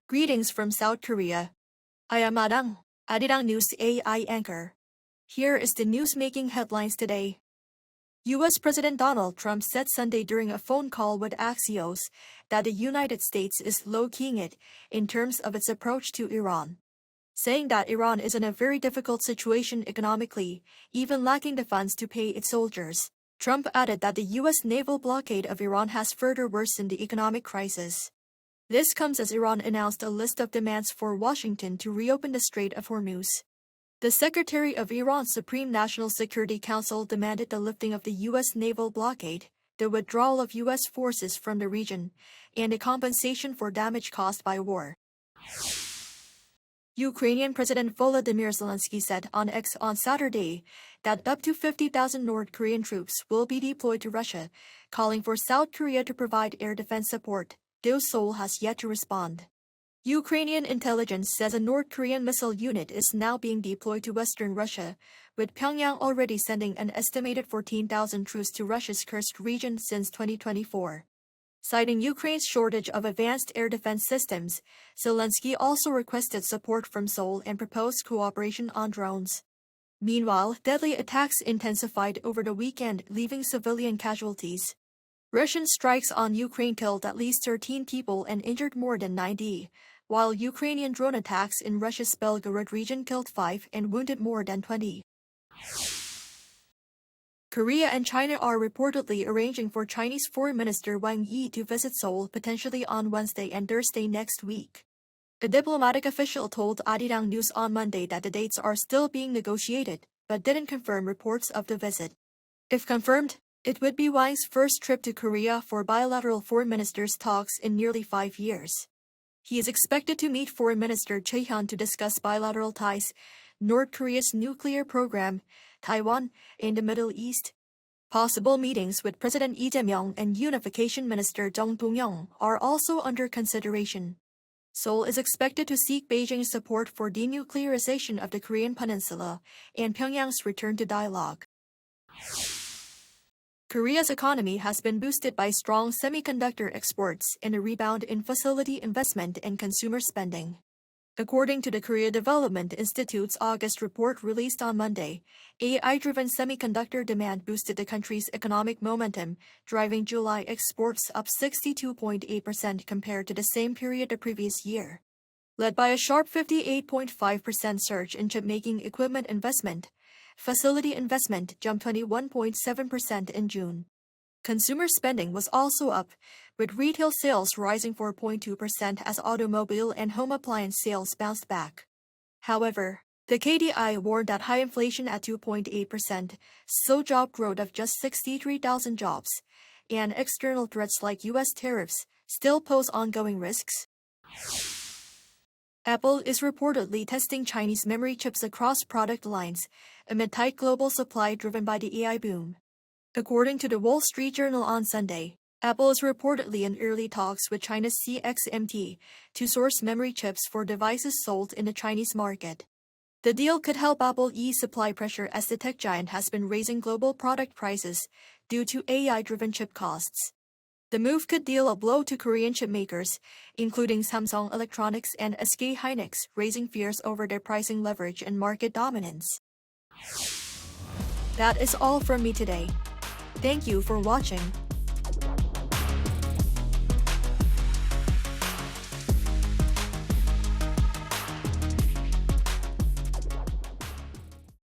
Greetings from South Korea. I am Arirang News AI anchor. Here is the news-making headlines today. U.S. President Donald Trump said Sunday during a phone call with Axios that the United States is low-keying it in terms of its approach to Iran, saying that Iran is in a very difficult situation economically, even lacking the funds to pay its soldiers. Trump added that the U.S. naval blockade of Iran has further worsened the economic crisis. This comes as Iran announced a list of demands for Washington to reopen the Strait of Hormuz. The Secretary of Iran's Supreme National Security Council demanded the lifting of the U.S. naval blockade, the withdrawal of U.S. forces from the region, and a compensation for damage caused by war. Ukrainian President Volodymyr Zelenskyy said on X on Saturday that up to 50,000 North Korean troops will be deployed to Russia, calling for South Korea to provide air defense support, though Seoul has yet to respond. Ukrainian intelligence says a North Korean missile unit is now being deployed to western Russia, with Pyongyang already sending an estimated 14,000 troops to Russia's Kursk region since 2024. Citing Ukraine's shortage of advanced air defense systems, Zelenskyy also requested support from Seoul and proposed cooperation on drones. Meanwhile, deadly attacks intensified over the weekend, leaving civilian casualties. Russian strikes on Ukraine killed at least 13 people and injured more than 90, while Ukrainian drone attacks in Russia's Belgorod region killed 5 and wounded more than 20. Korea and China are reportedly arranging for Chinese Foreign Minister Wang Yi to visit Seoul potentially on Wednesday and Thursday next week. A diplomatic official told Arirang News on Monday that the dates are still being negotiated, but didn't confirm reports of the visit. If confirmed, it would be Wang's first trip to Korea for bilateral foreign ministers' talks in nearly 5 years. He is expected to meet Foreign Minister Choi-hyun to discuss bilateral ties, North Korea's nuclear program, Taiwan, and the Middle East. Possible meetings with President Lee Jae-myung and Unification Minister Jung Dong-young are also under consideration. Seoul is expected to seek Beijing's support for denuclearization of the Korean peninsula and Pyongyang's return to dialogue. Korea's economy has been boosted by strong semiconductor exports and a rebound in facility investment and consumer spending. According to the Korea Development Institute's August report released on Monday, AI-driven semiconductor demand boosted the country's economic momentum, driving July exports up 62.8% compared to the same period the previous year. Led by a sharp 58.5% surge in chip-making equipment investment, facility investment jumped 21.7% in June. Consumer spending was also up, with retail sales rising 4.2% as automobile and home appliance sales bounced back. However, the KDI warned that high inflation at 2.8%, slow job growth of just 63,000 jobs, and external threats like U.S. tariffs still pose ongoing risks. Apple is reportedly testing Chinese memory chips across product lines amid tight global supply driven by the AI boom. According to the Wall Street Journal on Sunday, Apple is reportedly in early talks with China's CXMT to source memory chips for devices sold in the Chinese market. The deal could help Apple ease supply pressure as the tech giant has been raising global product prices due to AI-driven chip costs. The move could deal a blow to Korean chipmakers, including Samsung Electronics and SK Hynix, raising fears over their pricing leverage and market dominance. That is all from me today. Thank you for watching.